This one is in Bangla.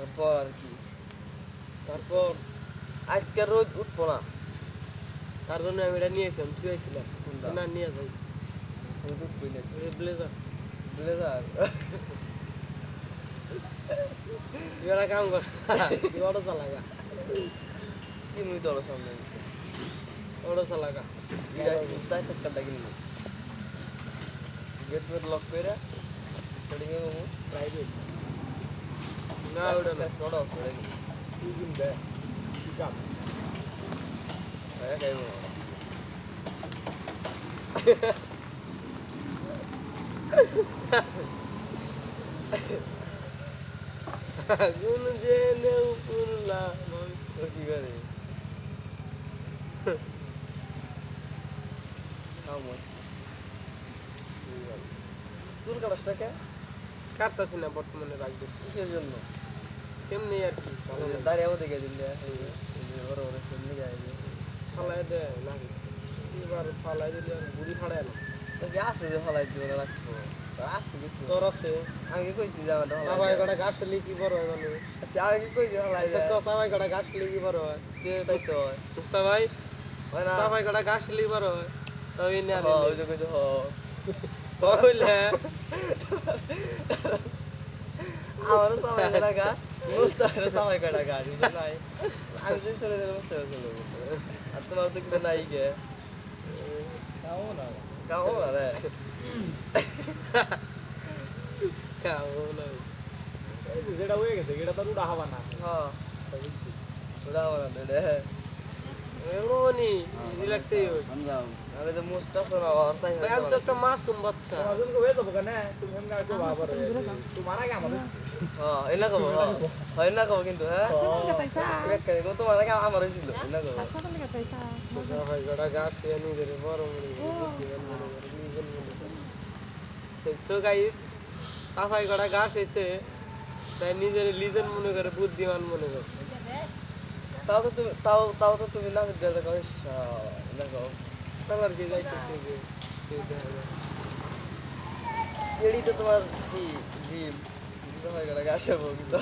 তারপর আর কি তারপর আজকে রোদ উঠবো না তার জন্য আমি এটা নিয়েছিলাম ছুঁয়েছিলাম কোনটা? না নিয়ে যাই রোদ উঠবই না ব্লেজার ব্লেজার তুই একটা কাম কর তুই অটো চালাগা কি মুই তোর সামনে অটো চালাগা এটা সাইড ফ্যাক্টরটা কিনবো গেট ফেট লক করে স্টার্টিং এ বাবু প্রাইভেট না ওটা না বড় আছে নাকি তুই কিনবে তুই কাম ভাই খাইবো আগুন জেনে পুরলাম ও কি করে খামোশ চুল কাটাসটা কে কাটতাছি না বর্তমানে রাখ দিচ্ছি কিসের জন্য এমনি আর কি ভালো লাগে। দাঁড়িয়েও দেখে দিলে বড় বড় সামনে যায় ফালাই দেয় নাকি এবার ফালাই দিলে আর বুড়ি ফাড়ায় না তোকে আছে যে ফলাই দিব রাখবো আছে কিছু তোর আছে আমি কইছি যে আমারটা সবাই কটা গাছ হলে কি বড় হয় মানুষ আচ্ছা আমি কইছি ফলাই আচ্ছা, তো সবাই কটা গাছ হলে কি বড় হয় তাই তো হয় মুস্তা ভাই হয় না সবাই কটা গাছ হলে বড় হয় তবে না ওই যে কইছে বলে আমারও সবাই কটা গাছ মুস্তাফের সবাই কটা গাছ নাই আমি যদি চলে যাবো মুস্তাফের চলে যাবো আর তোমার তো কিছু নাই কে কামো না রে খাও না যেটা হয়ে গেছে এটা তো উড়া হবা না হ্যাঁ ওরা আমার রে এমনি রিল্যাক্সই হই আমি তো মুস্তাফ না আর চাই ভাই আমি তো একটা মাসুম বাচ্চা তোমার হয়ে যাবো কেন তুমি এমনি আর কেউ আবার তোমার আগে আমাদের হ্যাঁ এনা কব হ্যাঁ এনা কব কিন্তু হ্যাঁ বেকার কো তোমার আগে আমার হইছিল এনা কব সবাই কটা গাছ হয়ে নিজের বড় মনে করে বুদ্ধিমান মনে করে নিজের মনে করে সো গাইস সাফাই কটা গাছ এসে তাই নিজের লিজেন মনে করে বুদ্ধিমান মনে করে তাও তো তুমি না দিলে কইস এনা কব সবার কি যাইতেছে যে সেইটা হবে এডি তো তোমার কি জিম সবাই করে গাছ হবে কিন্তু